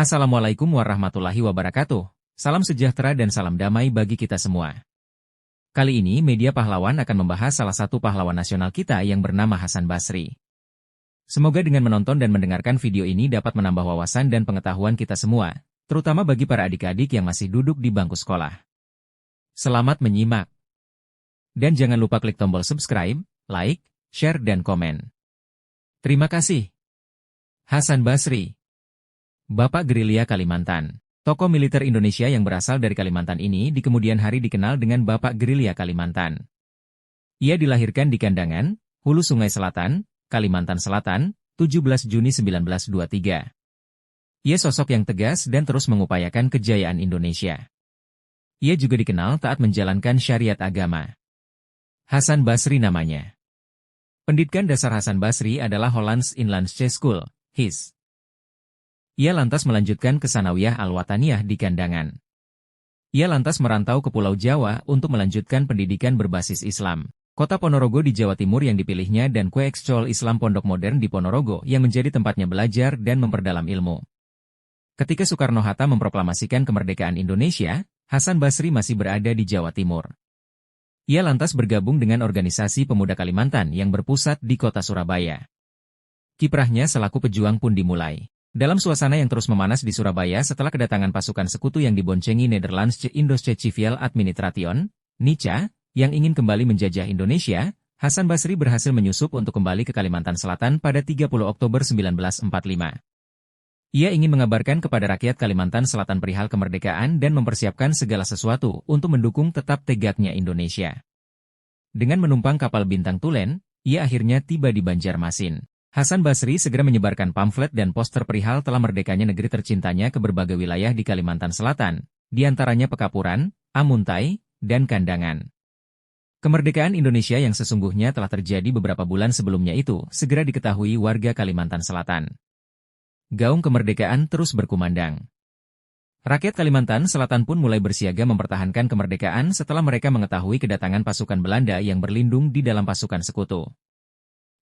Assalamualaikum warahmatullahi wabarakatuh. Salam sejahtera dan salam damai bagi kita semua. Kali ini Media Pahlawan akan membahas salah satu pahlawan nasional kita yang bernama Hasan Basri. Semoga dengan menonton dan mendengarkan video ini dapat menambah wawasan dan pengetahuan kita semua, terutama bagi para adik-adik yang masih duduk di bangku sekolah. Selamat menyimak. Dan jangan lupa klik tombol subscribe, like, share dan komen. Terima kasih. Hasan Basri, Bapak Gerilya Kalimantan. Tokoh militer Indonesia yang berasal dari Kalimantan ini di kemudian hari dikenal dengan Bapak Gerilya Kalimantan. Ia dilahirkan di Kandangan, Hulu Sungai Selatan, Kalimantan Selatan, 17 Juni 1923. Ia sosok yang tegas dan terus mengupayakan kejayaan Indonesia. Ia juga dikenal taat menjalankan syariat agama. Hasan Basri namanya. Pendidikan dasar Hasan Basri adalah Hollands Inlandse School, HIS. Ia lantas melanjutkan ke Sanawiyah Al-Wataniyah di Kandangan. Ia lantas merantau ke Pulau Jawa untuk melanjutkan pendidikan berbasis Islam. Kota Ponorogo di Jawa Timur yang dipilihnya dan Kweekschol Islam Pondok Modern di Ponorogo yang menjadi tempatnya belajar dan memperdalam ilmu. Ketika Soekarno-Hatta memproklamasikan kemerdekaan Indonesia, Hasan Basri masih berada di Jawa Timur. Ia lantas bergabung dengan organisasi pemuda Kalimantan yang berpusat di kota Surabaya. Kiprahnya selaku pejuang pun dimulai. Dalam suasana yang terus memanas di Surabaya setelah kedatangan pasukan sekutu yang diboncengi Nederlandse Indosche Civil Administration, NICA, yang ingin kembali menjajah Indonesia, Hasan Basri berhasil menyusup untuk kembali ke Kalimantan Selatan pada 30 Oktober 1945. Ia ingin mengabarkan kepada rakyat Kalimantan Selatan perihal kemerdekaan dan mempersiapkan segala sesuatu untuk mendukung tetap tegaknya Indonesia. Dengan menumpang kapal Bintang Tulen, ia akhirnya tiba di Banjarmasin. Hasan Basri segera menyebarkan pamflet dan poster perihal telah merdekanya negeri tercintanya ke berbagai wilayah di Kalimantan Selatan, di antaranya Pekapuran, Amuntai, dan Kandangan. Kemerdekaan Indonesia yang sesungguhnya telah terjadi beberapa bulan sebelumnya itu segera diketahui warga Kalimantan Selatan. Gaung kemerdekaan terus berkumandang. Rakyat Kalimantan Selatan pun mulai bersiaga mempertahankan kemerdekaan setelah mereka mengetahui kedatangan pasukan Belanda yang berlindung di dalam pasukan sekutu.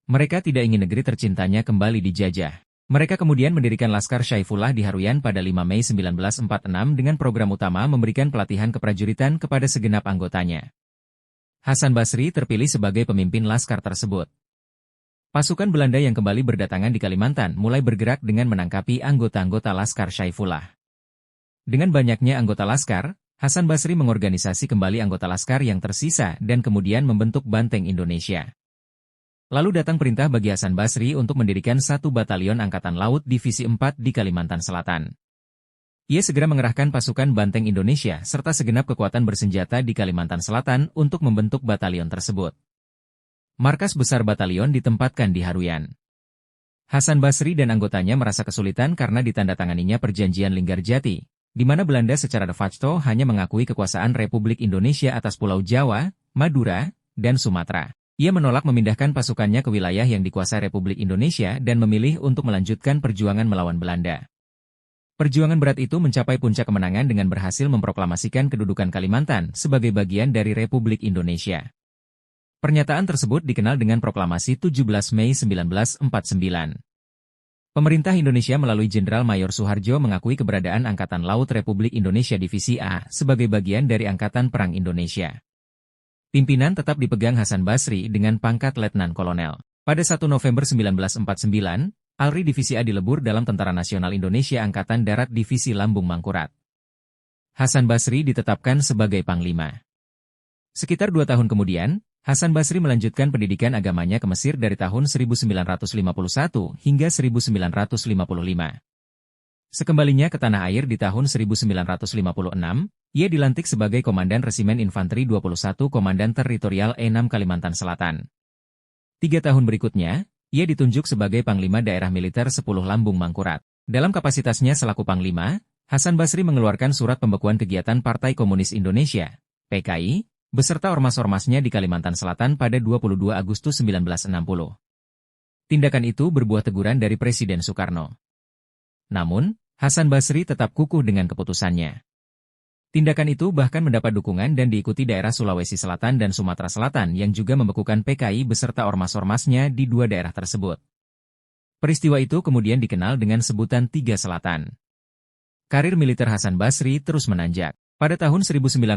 Mereka tidak ingin negeri tercintanya kembali dijajah. Mereka kemudian mendirikan Laskar Syaifullah di Haruyan pada 5 Mei 1946 dengan program utama memberikan pelatihan keprajuritan kepada segenap anggotanya. Hasan Basri terpilih sebagai pemimpin Laskar tersebut. Pasukan Belanda yang kembali berdatangan di Kalimantan mulai bergerak dengan menangkapi anggota-anggota Laskar Syaifullah. Dengan banyaknya anggota Laskar, Hasan Basri mengorganisasi kembali anggota Laskar yang tersisa dan kemudian membentuk Banteng Indonesia. Lalu datang perintah bagi Hasan Basri untuk mendirikan satu batalion Angkatan Laut Divisi 4 di Kalimantan Selatan. Ia segera mengerahkan pasukan Banteng Indonesia serta segenap kekuatan bersenjata di Kalimantan Selatan untuk membentuk batalion tersebut. Markas besar batalion ditempatkan di Haruyan. Hasan Basri dan anggotanya merasa kesulitan karena ditandatanganinya Perjanjian Linggarjati, di mana Belanda secara de facto hanya mengakui kekuasaan Republik Indonesia atas Pulau Jawa, Madura, dan Sumatera. Ia menolak memindahkan pasukannya ke wilayah yang dikuasai Republik Indonesia dan memilih untuk melanjutkan perjuangan melawan Belanda. Perjuangan berat itu mencapai puncak kemenangan dengan berhasil memproklamasikan kedudukan Kalimantan sebagai bagian dari Republik Indonesia. Pernyataan tersebut dikenal dengan Proklamasi 17 Mei 1949. Pemerintah Indonesia melalui Jenderal Mayor Soeharjo mengakui keberadaan Angkatan Laut Republik Indonesia Divisi A sebagai bagian dari Angkatan Perang Indonesia. Pimpinan tetap dipegang Hasan Basri dengan pangkat Letnan Kolonel. Pada 1 November 1949, ALRI Divisi A dilebur dalam Tentara Nasional Indonesia Angkatan Darat Divisi Lambung Mangkurat. Hasan Basri ditetapkan sebagai Panglima. Sekitar 2 tahun kemudian, Hasan Basri melanjutkan pendidikan agamanya ke Mesir dari tahun 1951 hingga 1955. Sekembalinya ke tanah air di tahun 1956, ia dilantik sebagai Komandan Resimen Infanteri 21 Komandan Teritorial E6 Kalimantan Selatan. 3 tahun berikutnya, ia ditunjuk sebagai Panglima Daerah Militer 10 Lambung Mangkurat. Dalam kapasitasnya selaku Panglima, Hasan Basri mengeluarkan surat pembekuan kegiatan Partai Komunis Indonesia, PKI, beserta ormas-ormasnya di Kalimantan Selatan pada 22 Agustus 1960. Tindakan itu berbuah teguran dari Presiden Soekarno. Namun, Hasan Basri tetap kukuh dengan keputusannya. Tindakan itu bahkan mendapat dukungan dan diikuti daerah Sulawesi Selatan dan Sumatera Selatan yang juga membekukan PKI beserta ormas-ormasnya di 2 daerah tersebut. Peristiwa itu kemudian dikenal dengan sebutan Tiga Selatan. Karir militer Hasan Basri terus menanjak. Pada tahun 1961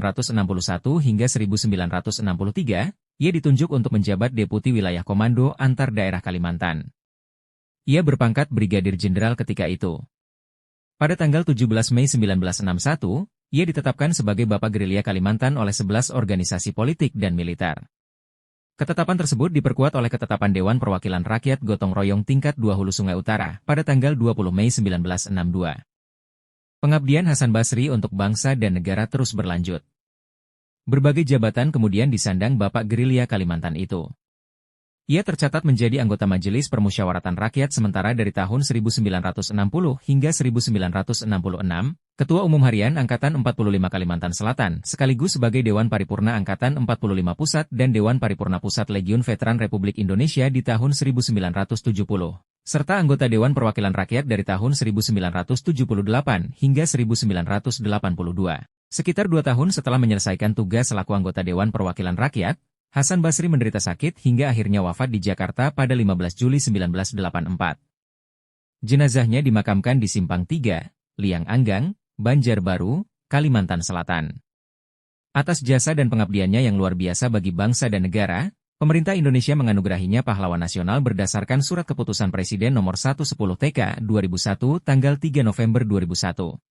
hingga 1963, ia ditunjuk untuk menjabat Deputi Wilayah Komando Antar Daerah Kalimantan. Ia berpangkat Brigadir Jenderal ketika itu. Pada tanggal 17 Mei 1961, ia ditetapkan sebagai Bapak Gerilya Kalimantan oleh 11 organisasi politik dan militer. Ketetapan tersebut diperkuat oleh ketetapan Dewan Perwakilan Rakyat Gotong Royong tingkat 2 Hulu Sungai Utara pada tanggal 20 Mei 1962. Pengabdian Hasan Basri untuk bangsa dan negara terus berlanjut. Berbagai jabatan kemudian disandang Bapak Gerilya Kalimantan itu. Ia tercatat menjadi anggota Majelis Permusyawaratan Rakyat sementara dari tahun 1960 hingga 1966, Ketua Umum Harian Angkatan 45 Kalimantan Selatan, sekaligus sebagai Dewan Paripurna Angkatan 45 Pusat dan Dewan Paripurna Pusat Legiun Veteran Republik Indonesia di tahun 1970, serta anggota Dewan Perwakilan Rakyat dari tahun 1978 hingga 1982. Sekitar 2 tahun setelah menyelesaikan tugas selaku anggota Dewan Perwakilan Rakyat, Hasan Basri menderita sakit hingga akhirnya wafat di Jakarta pada 15 Juli 1984. Jenazahnya dimakamkan di Simpang 3, Liang Anggang, Banjarbaru, Kalimantan Selatan. Atas jasa dan pengabdiannya yang luar biasa bagi bangsa dan negara, pemerintah Indonesia menganugerahinya pahlawan nasional berdasarkan Surat Keputusan Presiden Nomor 110 TK 2001 tanggal 3 November 2001.